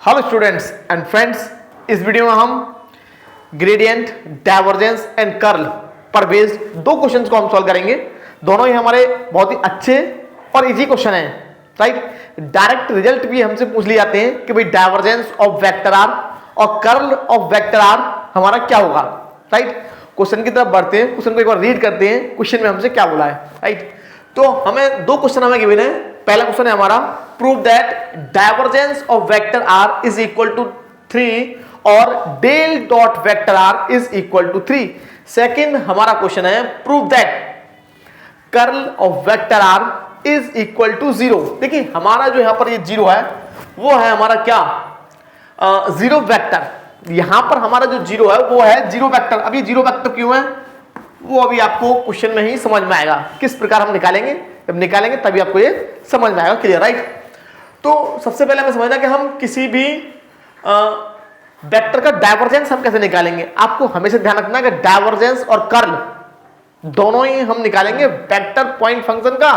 Hello students and friends, इस video में हम ग्रेडियंट, डाइवर्जेंस एंड कर्ल पर बेस्ड दो क्वेश्चंस को हम सॉल्व करेंगे। दोनों ही हमारे बहुत ही अच्छे और इजी क्वेश्चन हैं, राइट। डायरेक्ट रिजल्ट भी हमसे पूछ लिए जाते हैं कि भाई डाइवर्जेंस ऑफ वेक्टर आर और कर्ल ऑफ वेक्टर आर हमारा क्या होगा, राइट। क्वेश्चन की तरफ बढ़ते हैं, क्वेश्चन को एक बार रीड करते हैं, क्वेश्चन में हमसे क्या बोला है, राइट। तो हमें दो क्वेश्चन हमें गिवन है। पहला क्वेश्चन है हमारा, prove that divergence of vector r is equal to 3 और del dot vector r is equal to 3। Second हमारा क्वेश्चन है, prove that curl of vector r is equal to 0। देखिए हमारा जो यहां पर ये 0 है वो है हमारा क्या, जीरो वेक्टर। यहां पर हमारा जो 0 है वो है जीरो वेक्टर। अब ये जीरो वेक्टर क्यों है वो अभी आपको क्वेश्चन में ही समझ में आएगा, किस प्रकार हम निकालेंगे। जब निकालेंगे तभी आपको ये समझ में आएगा, क्लियर, राइट। तो सबसे पहले हमें समझना कि हम किसी भी वेक्टर का डाइवर्जेंस हम कैसे निकालेंगे। आपको हमेशा ध्यान रखना है कि डाइवर्जेंस और कर्ल दोनों ही हम निकालेंगे वेक्टर पॉइंट फंक्शन का।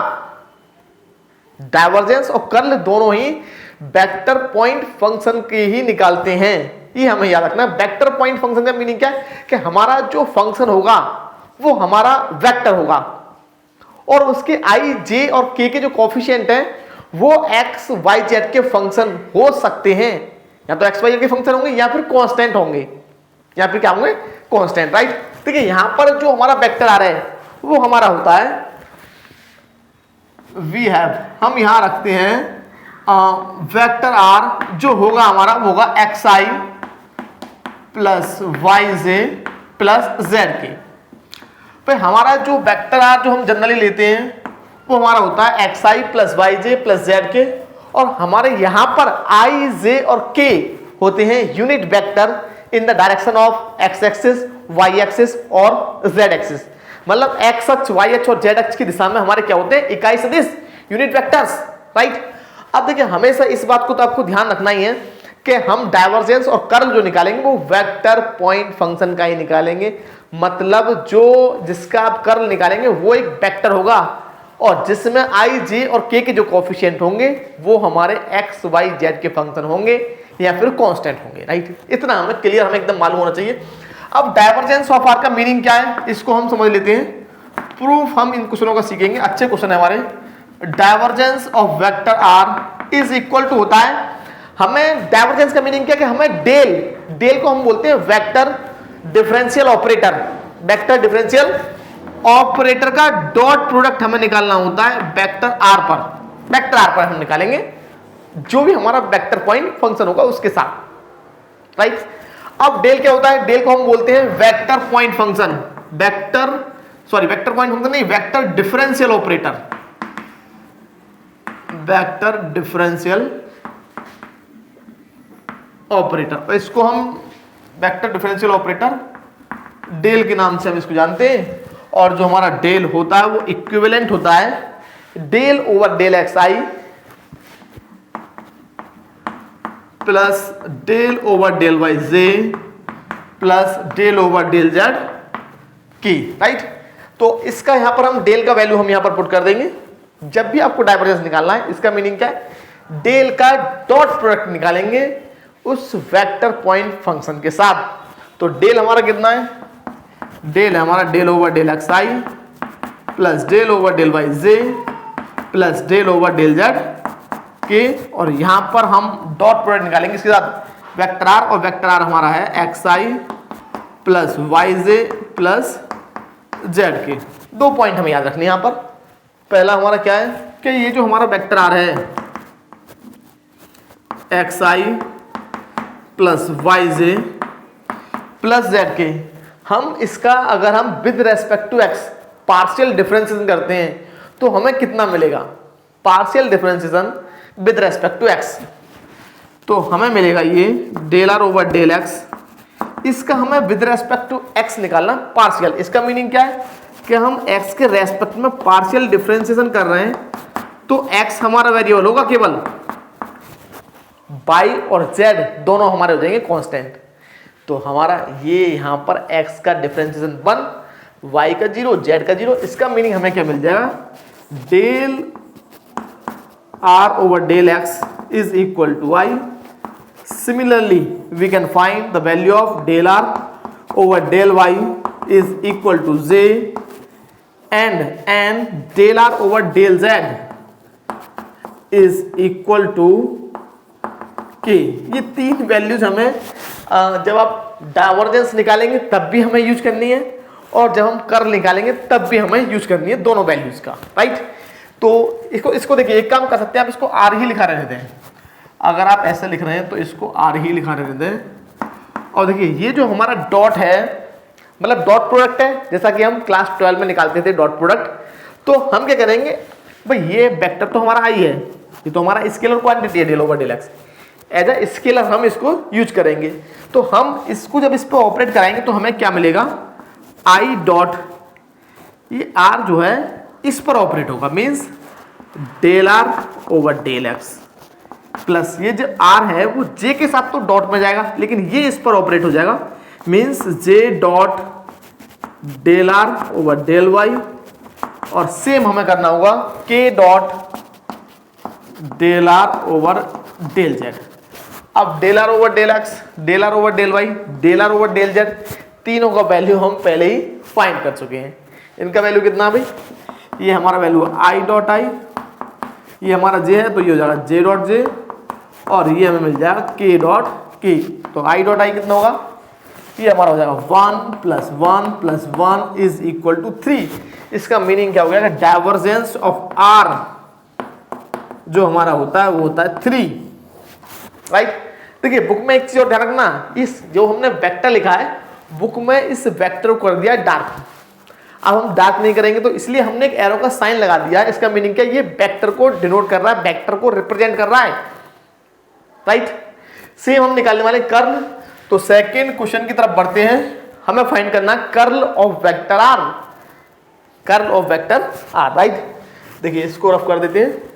डाइवर्जेंस और कर्ल दोनों ही वेक्टर पॉइंट फंक्शन के ही निकालते हैं, ये हमें याद रखना है। वेक्टर पॉइंट फंक्शन का मीनिंग क्या है कि हमारा जो फंक्शन होगा वो हमारा वेक्टर होगा और उसके आई, जे और के के जो कोफिशिएंट हैं वो एक्स, वाई, जेड के फंक्शन हो सकते हैं। या तो एक्स, वाई के फंक्शन होंगे या फिर कांस्टेंट होंगे, या फिर क्या होंगे, कांस्टेंट, राइट। देखिए यहां पर जो हमारा वेक्टर आ रहा है वो हमारा होता है वी हैव, हम यहां रखते हैं वेक्टर आर जो होगा हमारा होगा x i plus y j plus z के। फिर हमारा जो वेक्टर आर जो हम जनरली लेते हैं वो हमारा होता है x i plus y j plus z k, और हमारे यहां पर आई, जे और के होते हैं unit vector in the direction of x axis, y axis और जेड एक्सिस। मतलब एक्स अक्ष, वाई अक्ष और जेड अक्ष की दिशा में हमारे क्या होते हैं, इकाई सदिश, यूनिट वेक्टर्स, राइट। अब देखिए हमेशा इस बात को तो आपको ध्यान रखना ही है कि हम डाइवर्जेंस और कर्ल जो निकालेंगे वो वेक्टर पॉइंट फंक्शन का ही निकालेंगे। मतलब जो जिसका आप कर्ल निकालेंगे वो एक वेक्टर होगा और जिसमें आई, जे और के के जो कोफिशिएंट होंगे वो हमारे एक्स, वाई, जेड के फंक्शन होंगे या फिर कांस्टेंट होंगे, राइट। इतना हमें क्लियर, हमें एकदम मालूम होना चाहिए। अब डाइवर्जेंस ऑफ आर का मीनिंग क्या है इसको हम समझ लेते हैं। प्रूफ हम इन क्वेश्चनों का सीखेंगे, अच्छे क्वेश्चन है हमारे। Divergence of vector r is equal to होता है, हमें डाइवर्जेंस का मीनिंग क्या है कि हमें डेल को हम बोलते हैं vector differential operator. Vector differential operator का डॉट प्रोडक्ट हमें निकालना होता है वेक्टर आर पर। वेक्टर आर पर हम निकालेंगे जो भी हमारा वेक्टर पॉइंट फंक्शन होगा उसके साथ, राइट। अब डेल क्या होता है, डेल को हम बोलते हैं vector point function, vector point function नहीं, vector differential operator, vector differential operator. इसको हम वेक्टर डिफरेंशियल ऑपरेटर डेल के नाम से हम इसको जानते हैं। और जो हमारा डेल होता है वो इक्विवेलेंट होता है del over del x i plus del over del y j plus del over del z की, राइट। तो इसका यहां पर हम डेल का वैल्यू हम यहां पर पुट कर देंगे। जब भी आपको डाइवर्जेंस निकालना है इसका मीनिंग क्या है, डेल का डॉट प्रोडक्ट निकालेंगे उस वेक्टर पॉइंट फंक्शन के साथ। तो डेल हमारा कितना है, डेल है हमारा del over del x i plus del over del y j plus del over del z k, और यहां पर हम डॉट प्रोडक्ट निकालेंगे इसके साथ वेक्टर आर, और वेक्टर आर हमारा है x i plus y j plus z के। दो पॉइंट हमें याद रखने यहां पर। पहला हमारा क्या है कि ये जो हमारा वेक्टर आर है x i plus y j plus z के, हम इसका अगर हम with respect to x partial differentiation करते हैं तो हमें कितना मिलेगा, partial differentiation with respect to x, तो हमें मिलेगा ये del are over del x. इसका हमें विद रेस्पेक्ट टू एक्स निकालना पार्शियल। इसका मीनिंग क्या है कि हम एक्स के रेस्पेक्ट में पार्शियल डिफरेंशिएशन कर रहे हैं तो एक्स हमारा वेरिएबल होगा केवल, वाई और जेड दोनों हमारे हो जाएंगे कांस्टेंट। तो हमारा ये यहां पर x का डिफरेंशिएशन 1, y का 0, z का 0। इसका मीनिंग हमें क्या मिल जाएगा, del are over del x is equal to y Similarly, we can find the value of del r over del y is equal to j and del r over del z is equal to k। ये तीन values हमें जब आप divergence निकालेंगे तब भी हमें use करनी है और जब हम कर्ल निकालेंगे तब भी हमें यूज करनी है दोनों वैल्यूज का, राइट। तो इसको देखिए, एक काम कर सकते हैं आप, इसको आर ही लिखा रहने दें। अगर आप ऐसे लिख रहे हैं तो इसको आर ही लिखा रहने दें। और देखिए ये जो हमारा डॉट है मतलब डॉट प्रोडक्ट है, जैसा कि हम क्लास 12 में निकालते थे डॉट प्रोडक्ट। तो हम क्या करेंगे भाई, ये वेक्टर तो हमारा आई है, ये तो हमारा स्केलर क्वांटिटी है del over del x, as a scalar हम इसको यूज करेंगे। तो हम इसको जब इस पर ऑपरेट कराएंगे तो हमें क्या मिलेगा, आई डॉट, ये आर जो है इस पर ऑपरेट होगा, means del are over del x plus ये जो आर है वो जे के साथ तो डॉट में जाएगा, लेकिन ये इस पर ऑपरेट हो जाएगा, means j dot del are over del Y. और सेम हमें करना होगा k dot del are over del z. अब del are over del x, del are over del Y, del are over del z, तीनों का value हम पहले ही find कर चुके हैं। इनका वैल्यू कितना भाई, ये हमारा वैल्यू आई डॉट आई, ये हमारा जे है तो ये हो जाएगा जे डॉट जे, और ये हमें मिल जाएगा के डॉट के। तो आई डॉट आई कितना होगा, ये हमारा हो जाएगा 1 + 1 + 1 इज इक्वल टू 3। इसका मीनिंग क्या हो गया, डाइवर्जेंस ऑफ आर जो हमारा होता है वो होता है 3, राइट। देखिए बुक में एक चीज और ध्यान रखना, इस जो हमने वेक्टर लिखा है बुक में इस वेक्टर को कर दिया डार्क। अब हम डार्क नहीं करेंगे तो इसलिए हमने एक एरो का साइन लगा दिया है। इसका मीनिंग क्या, ये वेक्टर को डिनोट कर रहा है, वेक्टर को रिप्रेजेंट कर रहा है, राइट। सेम हम निकालने वाले कर्ल। तो सेकेंड क्वेश्चन की तरफ बढ़ते हैं। हमें फाइंड करना curl of vector r, curl of vector r, right. देखिए इसको रफ कर देते हैं।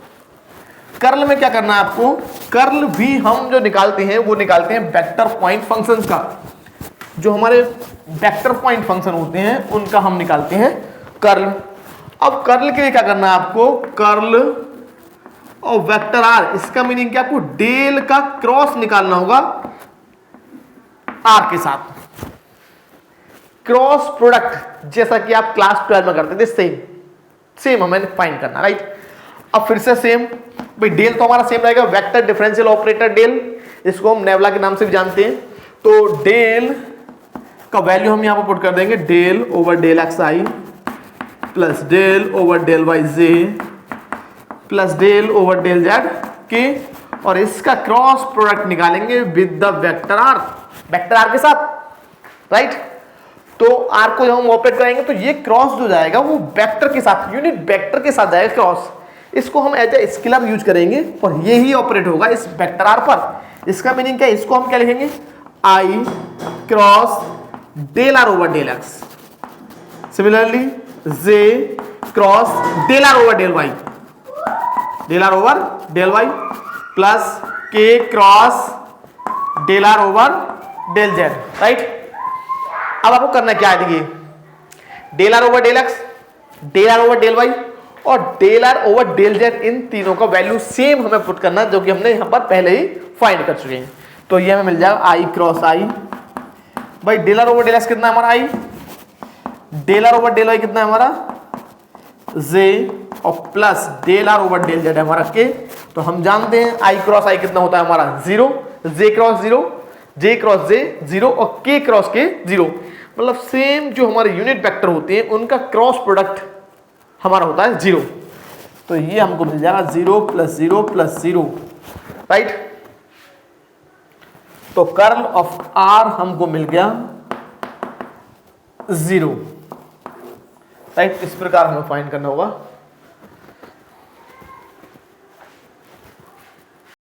कर्ल में क्या करना है आपको, कर्ल भी हम जो निकालते हैं वो निकालते हैं वेक्टर पॉइंट फंक्शंस का। जो हमारे वेक्टर पॉइंट फंक्शन होते हैं उनका हम निकालते हैं कर्ल। अब कर्ल के लिए क्या करना है आपको, कर्ल ऑफ वेक्टर आर, इसका मीनिंग क्या, आपको डेल का क्रॉस निकालना होगा आर के साथ, क्रॉस प्रोडक्ट, जैसा कि आप क्लास 12 में करते थे। सेम हमें फाइंड करना, राइट। अब फिर से सेम भाई, डेल तो हमारा सेम रहेगा, वेक्टर डिफरेंशियल ऑपरेटर डेल, इसको हम नेवला के नाम से भी जानते हैं। तो डेल का वैल्यू हम यहां पर पुट कर देंगे, del over del x i plus del over del y j plus del over del z k, और इसका क्रॉस प्रोडक्ट निकालेंगे with the vector r, vector r के साथ, राइट। तो आर को जब हम ऑपरेट करेंगे तो ये क्रॉस जो जाएगा वो वेक्टर के साथ, यूनिट वेक्टर के साथ जाएगा क्रॉस। इसको हम एज ए स्केलर यूज करेंगे और ये ही ऑपरेट होगा इस वेक्टर आर पर। इसका मीनिंग क्या है, इसको हम क्या लिखेंगे, I cross del are over del X, similarly J cross del are over del Y, del are over del Y plus K cross del are over del Z, right. अब आपको करना क्या है, देखिए del are over del x, del are over del Y और del are over del Z, इन तीनों का वैल्यू सेम हमें पुट करना जो कि हमने यहां पर पहले ही फाइंड कर चुके हैं। तो ये हमें मिल जाएगा आई क्रॉस आई, भाई del are over del X कितना है हमारा I, del are over del Y कितना है हमारा जे, और plus del are over del Z है हमारा के। तो हम जानते हैं आई क्रॉस आई कितना होता है हमारा 0, जे क्रॉस 0, जे क्रॉस जे 0 और के क्रॉस के 0। मतलब सेम जो हमारे यूनिट वेक्टर होते हैं उनका क्रॉस प्रोडक्ट हमारा होता है 0। तो ये हमको मिल जाएगा 0 + 0 + 0, राइट। तो कर्ल ऑफ आर हमको मिल गया 0, राइट। इस प्रकार हमें फाइंड करना होगा